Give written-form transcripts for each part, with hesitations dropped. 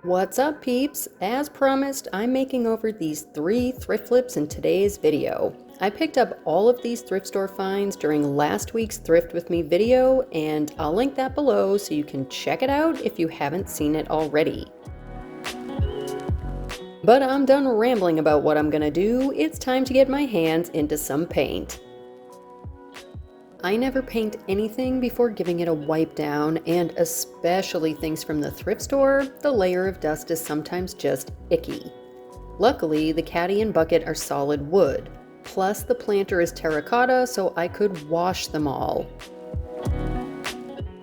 What's up, peeps? As promised, I'm making over these 3 thrift flips in today's video. I picked up all of these thrift store finds during last week's Thrift With Me video, and I'll link that below so you can check it out if you haven't seen it already. But I'm done rambling about what I'm gonna do. It's time to get my hands into some paint. I never paint anything before giving it a wipe down, and especially things from the thrift store, the layer of dust is sometimes just icky. Luckily, the caddy and bucket are solid wood, plus the planter is terracotta, so I could wash them all.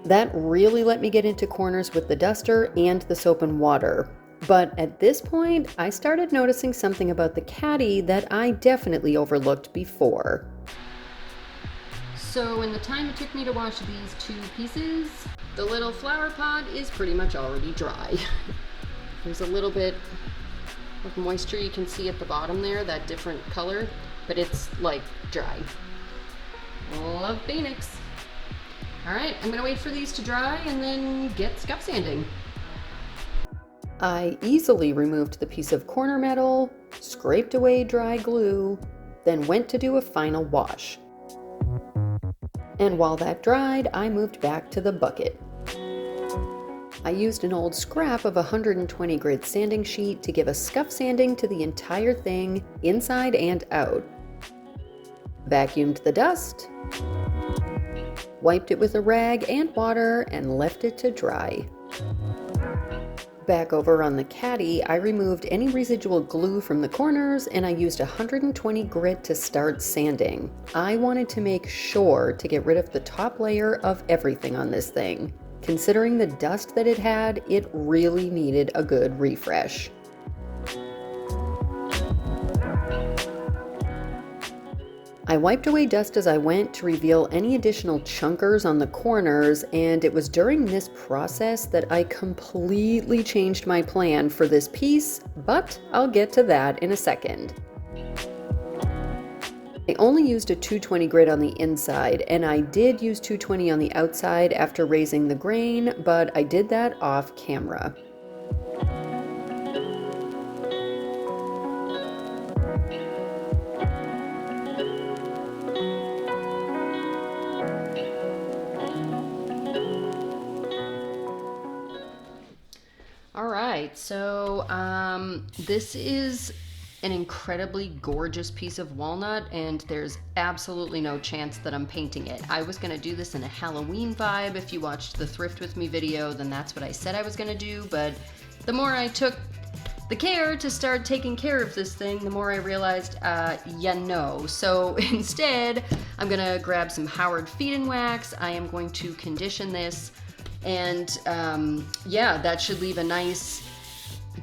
That really let me get into corners with the duster and the soap and water. But at this point, I started noticing something about the caddy that I definitely overlooked before. So in the time it took me to wash these 2 pieces, the little flower pot is pretty much already dry. There's a little bit of moisture you can see at the bottom there, that different color, but it's like dry. Love Phoenix. All right, I'm gonna wait for these to dry and then get scuff sanding. I easily removed the piece of corner metal, scraped away dry glue, then went to do a final wash. And while that dried, I moved back to the bucket. I used an old scrap of 120 grit sanding sheet to give a scuff sanding to the entire thing, inside and out. Vacuumed the dust, wiped it with a rag and water, and left it to dry. Back over on the caddy, I removed any residual glue from the corners and I used 120 grit to start sanding. I wanted to make sure to get rid of the top layer of everything on this thing. Considering the dust that it had, it really needed a good refresh. I wiped away dust as I went to reveal any additional chunkers on the corners, and it was during this process that I completely changed my plan for this piece, but I'll get to that in a second. I only used a 220 grit on the inside, and I did use 220 on the outside after raising the grain, but I did that off camera. Alright, so this is an incredibly gorgeous piece of walnut, and there's absolutely no chance that I'm painting it. I was going to do this in a Halloween vibe. If you watched the Thrift With Me video, then that's what I said I was going to do, but the more I took the care to start taking care of this thing, the more I realized, no. So instead, I'm going to grab some Howard feed and wax. I am going to condition this. And yeah, that should leave a nice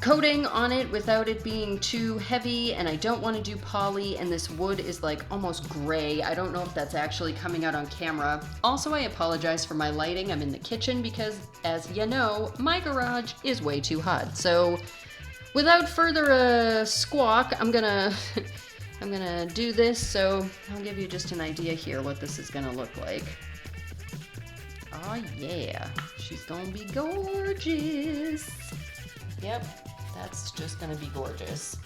coating on it without it being too heavy, and I don't want to do poly, and this wood is like almost gray. I don't know if that's actually coming out on camera. Also, I apologize for my lighting. I'm in the kitchen because, as you know, my garage is way too hot. So without further squawk, I'm gonna do this. So I'll give you just an idea here what this is gonna look like. Oh yeah, she's gonna be gorgeous. Yep, that's just gonna be gorgeous.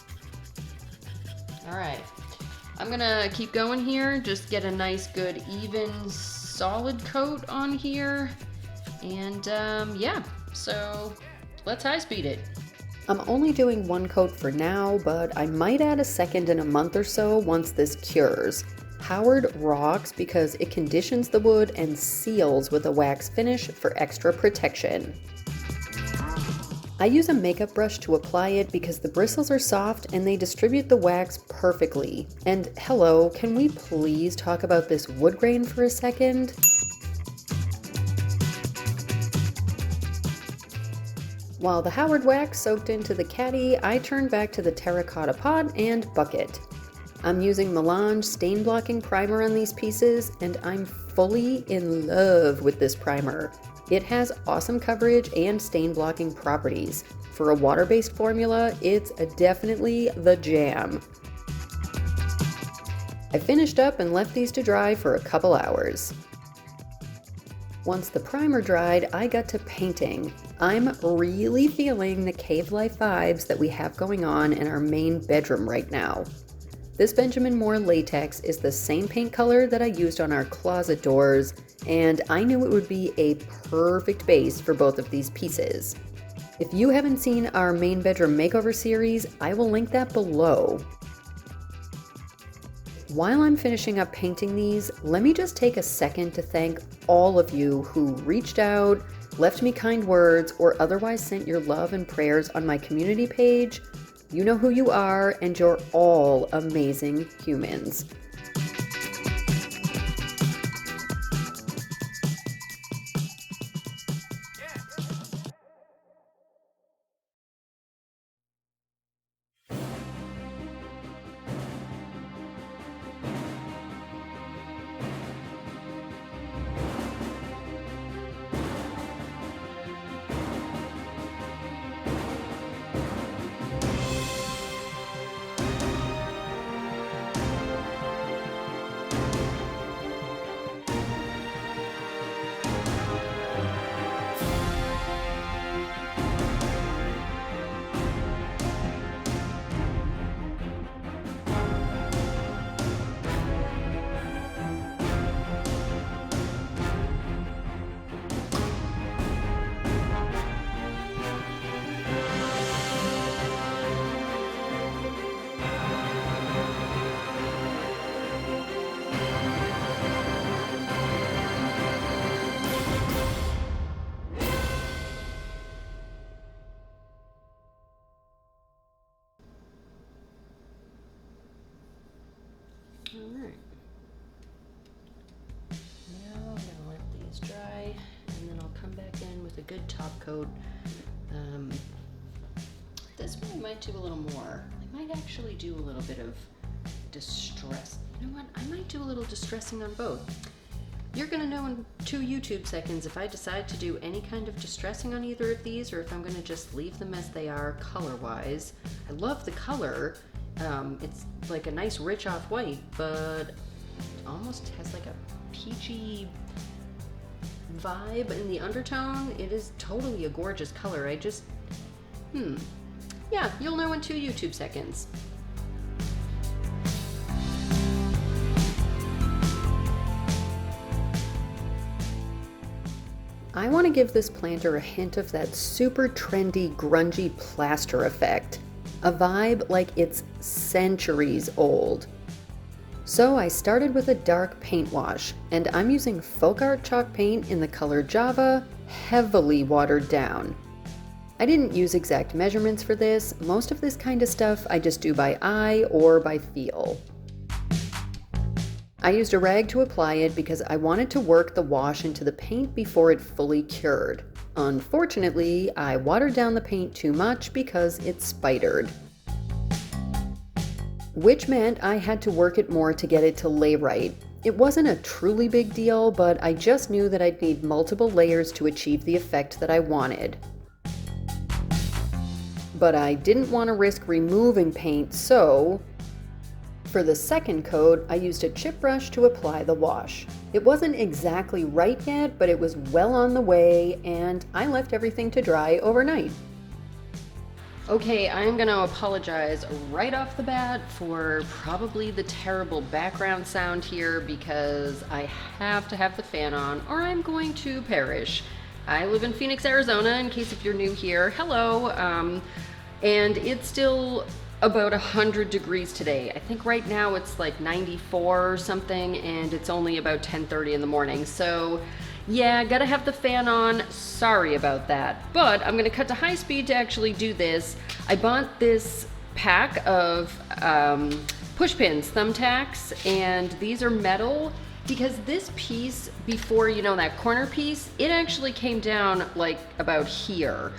All right, I'm gonna keep going here, just get a nice, good, even, solid coat on here. And yeah, so let's high speed it. I'm only doing 1 coat for now, but I might add a second in a month or so once this cures. Howard rocks because it conditions the wood and seals with a wax finish for extra protection. I use a makeup brush to apply it because the bristles are soft and they distribute the wax perfectly. And hello, can we please talk about this wood grain for a second? While the Howard wax soaked into the caddy, I turned back to the terracotta pot and bucket. I'm using Melange stain blocking primer on these pieces, and I'm fully in love with this primer. It has awesome coverage and stain blocking properties. For a water-based formula, it's definitely the jam. I finished up and left these to dry for a couple hours. Once the primer dried, I got to painting. I'm really feeling the cave life vibes that we have going on in our main bedroom right now. This Benjamin Moore latex is the same paint color that I used on our closet doors, and I knew it would be a perfect base for both of these pieces. If you haven't seen our main bedroom makeover series, I will link that below. While I'm finishing up painting these, let me just take a second to thank all of you who reached out, left me kind words, or otherwise sent your love and prayers on my community page. You know who you are, and you're all amazing humans. Alright, now I'm going to let these dry, and then I'll come back in with a good top coat. This one I might do a little more. I might actually do a little bit of distress. You know what? I might do a little distressing on both. You're going to know in 2 YouTube seconds if I decide to do any kind of distressing on either of these, or if I'm going to just leave them as they are color-wise. I love the color. It's like a nice rich off-white, but it almost has like a peachy vibe in the undertone. It is totally a gorgeous color. I just, yeah, you'll know in 2 YouTube seconds. I want to give this planter a hint of that super trendy, grungy plaster effect. A vibe like it's centuries old. So I started with a dark paint wash, and I'm using folk art chalk paint in the color Java, heavily watered down. I didn't use exact measurements for this. Most of this kind of stuff I just do by eye or by feel. I used a rag to apply it because I wanted to work the wash into the paint before it fully cured. Unfortunately, I watered down the paint too much because it spidered, which meant I had to work it more to get it to lay right. It wasn't a truly big deal, but I just knew that I'd need multiple layers to achieve the effect that I wanted. But I didn't want to risk removing paint, so for the second coat, I used a chip brush to apply the wash. It wasn't exactly right yet, but it was well on the way, and I left everything to dry overnight. Okay, I'm gonna apologize right off the bat for probably the terrible background sound here, because I have to have the fan on or I'm going to perish. I live in Phoenix, Arizona, in case if you're new here. Hello, and it's still about 100 degrees today. I think right now it's like 94 or something, and it's only about 10:30 in the morning. So yeah, gotta have the fan on. Sorry about that. But I'm gonna cut to high speed to actually do this. I bought this pack of push pins, thumbtacks, and these are metal, because this piece, before, you know, that corner piece, it actually came down like about here.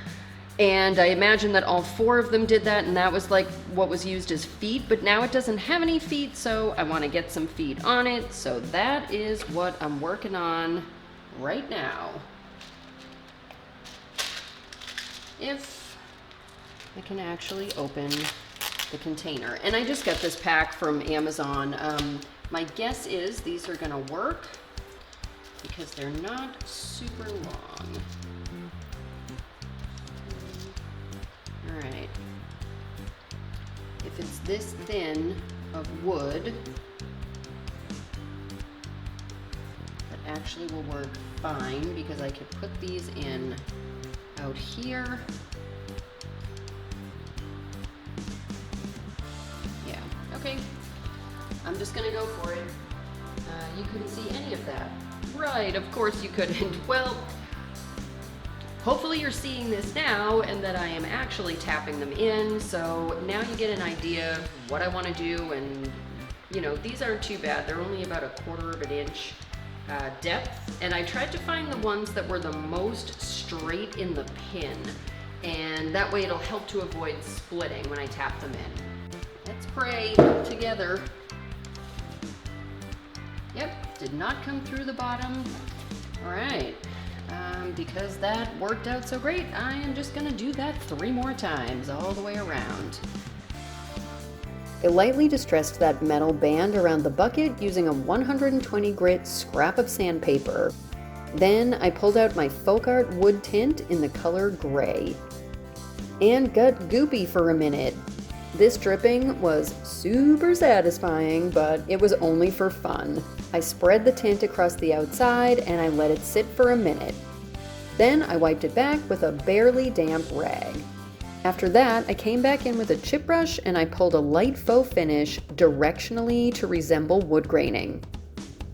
And I imagine that all 4 of them did that, and that was like what was used as feet, but now it doesn't have any feet, so I want to get some feet on it. So that is what I'm working on right now. If I can actually open the container. And I just got this pack from Amazon. My guess is these are gonna work because they're not super long. All right. If it's this thin of wood, that actually will work fine because I could put these in out here. Yeah, okay. I'm just gonna go for it. You couldn't see any of that. Right, of course you couldn't. Well, hopefully you're seeing this now and that I am actually tapping them in, so now you get an idea of what I want to do, and you know, these aren't too bad. They're only about 1/4 of an inch depth, and I tried to find the ones that were the most straight in the pin, and that way it'll help to avoid splitting when I tap them in. Let's pray together. Yep, did not come through the bottom. All right. Because that worked out so great, I am just gonna do that 3 more times all the way around. I lightly distressed that metal band around the bucket using a 120 grit scrap of sandpaper. Then I pulled out my folk art wood tint in the color gray. And got goopy for a minute. This dripping was super satisfying, but it was only for fun. I spread the tint across the outside and I let it sit for a minute. Then I wiped it back with a barely damp rag. After that, I came back in with a chip brush and I pulled a light faux finish directionally to resemble wood graining.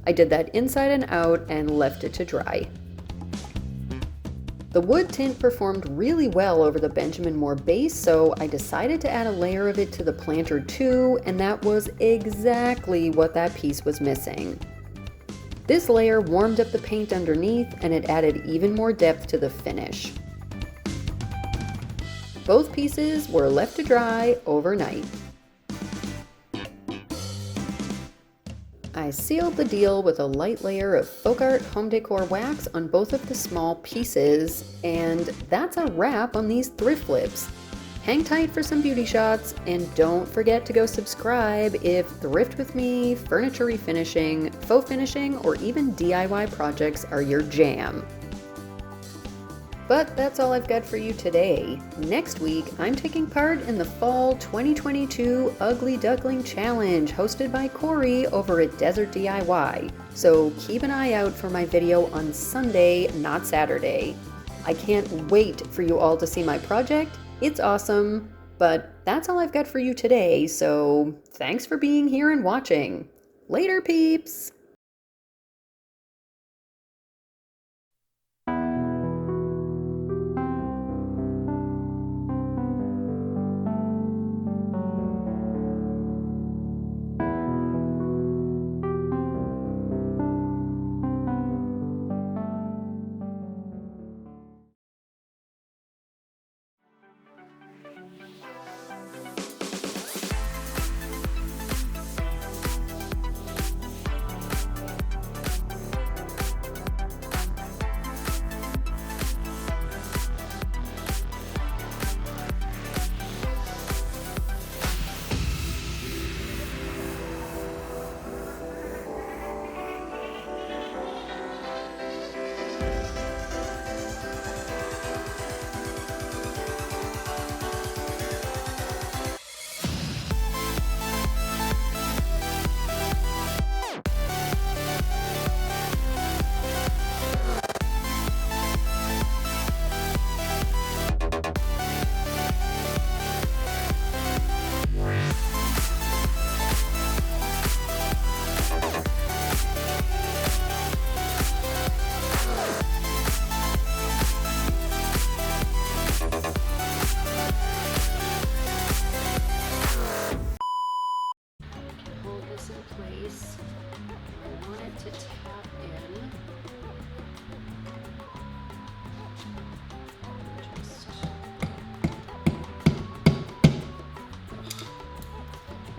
I did that inside and out and left it to dry. The wood tint performed really well over the Benjamin Moore base, so I decided to add a layer of it to the planter too, and that was exactly what that piece was missing. This layer warmed up the paint underneath and it added even more depth to the finish. Both pieces were left to dry overnight. I sealed the deal with a light layer of folk art home decor wax on both of the small pieces, and that's a wrap on these thrift flips. Hang tight for some beauty shots, and don't forget to go subscribe if Thrift with Me, furniture refinishing, faux finishing, or even DIY projects are your jam. But that's all I've got for you today. Next week, I'm taking part in the Fall 2022 Ugly Duckling Challenge hosted by Corey over at Desert DIY. So keep an eye out for my video on Sunday, not Saturday. I can't wait for you all to see my project. It's awesome, but that's all I've got for you today, so thanks for being here and watching. Later, peeps!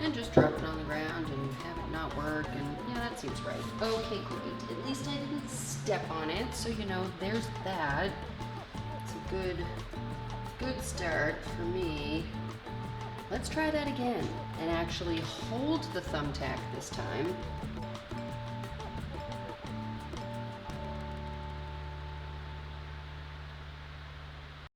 And just drop it on the ground and have it not work, and yeah, that seems right. Okay, great. At least I didn't step on it, so you know, there's that. It's a good start for me. Let's try that again and actually hold the thumbtack this time.